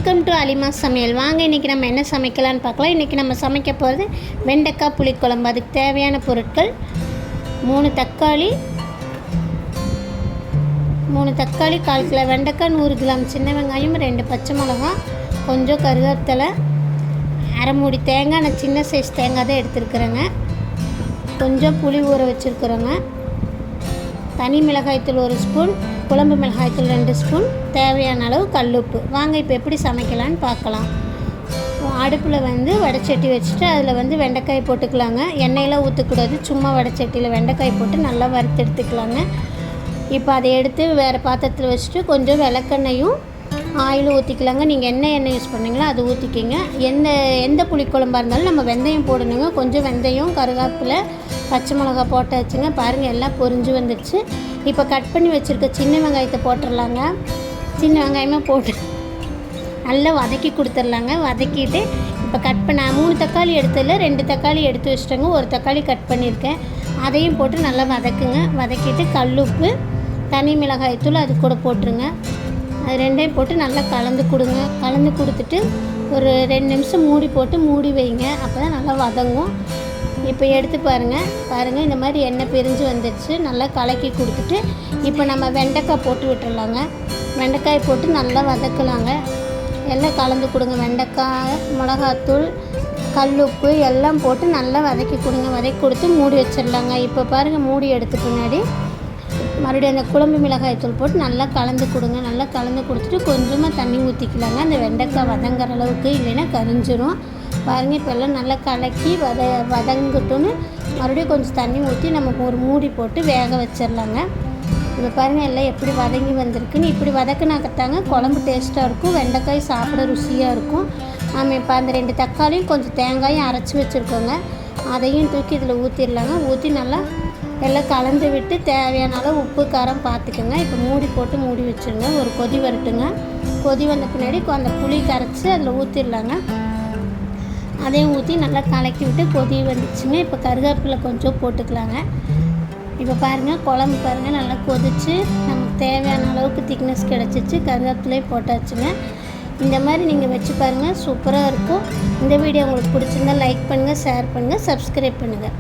Welcome to Alima சமையல். வாங்க இன்றைக்கி நம்ம என்ன சமைக்கலான்னு பார்க்கலாம். இன்றைக்கி நம்ம சமைக்க போகிறது வெண்டைக்காய் புளிக்குழம்பு. அதுக்கு தேவையான பொருட்கள் 3 தக்காளி, 1/4 கிலோ வெண்டைக்காய், 100 கிராம் சின்ன வெங்காயம், 2 பச்சை மிளகாய், கொஞ்சம் கருவேப்பிலை, அரை மூடி தேங்காய். நான் சின்ன சைஸ் தேங்காய் தான் எடுத்துருக்குறேங்க. கொஞ்சம் புளி ஊற வச்சுருக்குறோங்க. தனி மிளகாய்த்தூள் 1 ஸ்பூன், குழம்பு மிளகாய்த்தூள் 2 ஸ்பூன், தேவையான அளவு கல்லுப்பு. வாங்க இப்போ எப்படி சமைக்கலான்னு பார்க்கலாம். அடுப்பில் வடைச்சட்டி வச்சுட்டு அதில் வெண்டைக்காய் போட்டுக்கலாங்க. எண்ணெயெலாம் ஊற்றக்கூடாது, சும்மா வடைச்சட்டியில் வெண்டைக்காய் போட்டு நல்லா வறுத்து எடுத்துக்கலாங்க. இப்போ அதை எடுத்து வேறு பாத்திரத்தில் வச்சுட்டு கொஞ்சம் விளக்கெண்ணையும் ஆயிலும் ஊற்றிக்கலாங்க. நீங்கள் என்ன எண்ணெய் யூஸ் பண்ணுறீங்களோ அது ஊற்றிக்கிங்க. எந்த புளிக்குழம்பாக இருந்தாலும் நம்ம வெந்தயம் போடணுங்க. கொஞ்சம் வெந்தயம், கருவேப்பிலை, பச்சை மிளகாய் போட்டாச்சுங்க. பாருங்கள், எல்லாம் பொரிஞ்சு வந்துடுச்சு. இப்போ கட் பண்ணி வச்சுருக்க சின்ன வெங்காயத்தை போட்டுடலாங்க. சின்ன வெங்காயமாக போட்டு நல்லா வதக்கி கொடுத்துர்லாங்க. வதக்கிட்டு இப்போ கட் பண்ண 3 தக்காளி எடுத்ததில் 2 தக்காளி எடுத்து வச்சுட்டேங்க. 1 தக்காளி கட் பண்ணியிருக்கேன். அதையும் போட்டு நல்லா வதக்குங்க. வதக்கிட்டு கல்லுப்பு, தனி மிளகாய்த்தூள் அது கூட போட்டுருங்க. அது ரெண்டையும் போட்டு நல்லா கலந்து கொடுங்க. கலந்து கொடுத்துட்டு ஒரு 2 நிமிஷம் மூடி வைங்க. அப்போ தான் நல்லா வதங்கும். இப்போ எடுத்து பாருங்கள் இந்த மாதிரி எண்ணெய் பிரிஞ்சு வந்துடுச்சு. நல்லா கலக்கி கொடுத்துட்டு இப்போ நம்ம வெண்டைக்காய் போட்டு விட்டுடலாங்க. வெண்டைக்காய் போட்டு நல்லா வதக்கலாங்க. எல்லாம் கலந்து கொடுங்க. வெண்டைக்காய், மிளகாத்தூள், கல்லுப்பு எல்லாம் போட்டு நல்லா வதக்கி கொடுத்து மூடி வச்சிடலாங்க. இப்போ பாருங்கள், மூடி எடுத்த பின்னாடி மறுபடியும் அந்த குழம்பு மிளகாய்த்தூள் போட்டு நல்லா கலந்து கொடுங்க. நல்லா கலந்து கொடுத்துட்டு கொஞ்சமாக தண்ணி ஊற்றிக்கலாங்க. அந்த வெண்டைக்காய் வதங்குற அளவுக்கு, இல்லைன்னா கரிஞ்சிரும். பாருங்கள், இப்போ எல்லாம் நல்லா கலக்கி வதங்கட்டும்னு மறுபடியும் கொஞ்சம் தண்ணி ஊற்றி நம்ம ஒரு மூடி போட்டு வேக வச்சிடலாங்க. இப்போ பாருங்கள், எல்லாம் எப்படி வதங்கி வந்திருக்குன்னு. இப்படி வதக்கினாக்கத்தாங்க குழம்பு டேஸ்ட்டாக இருக்கும், வெண்டைக்காய் சாப்பிட ருசியாக இருக்கும். நம்ம இப்போ அந்த 2 தக்காளியும் கொஞ்சம் தேங்காயும் அரைச்சி வச்சுருக்கோங்க. அதையும் தூக்கி இதில் ஊற்றிடலாங்க. ஊற்றி நல்லா எல்லாம் கலந்து விட்டு தேவையான அளவு உப்பு காரம் பார்த்துக்குங்க. இப்போ மூடி வச்சுருங்க. ஒரு கொதி வரட்டுங்க. கொதி வந்த பின்னாடி அந்த புளி கரைச்சி அதில் ஊற்றிடலாங்க. அதையும் ஊற்றி நல்லா கலக்கி விட்டு கொதி வந்துச்சுங்க. இப்போ கருவேப்பிலை கொஞ்சம் போட்டுக்கலாங்க. இப்போ பாருங்கள், குழம்பு பாருங்கள் நல்லா கொதிச்சு நமக்கு தேவையான அளவுக்கு திக்னஸ் கிடச்சிச்சு. கருவேப்பிலையும் போட்டாச்சுங்க. இந்த மாதிரி நீங்கள் வச்சு பாருங்கள், சூப்பராக இருக்கும். இந்த வீடியோ உங்களுக்கு பிடிச்சிருந்தால் லைக் பண்ணுங்கள், ஷேர் பண்ணுங்கள், சப்ஸ்கிரைப் பண்ணுங்கள்.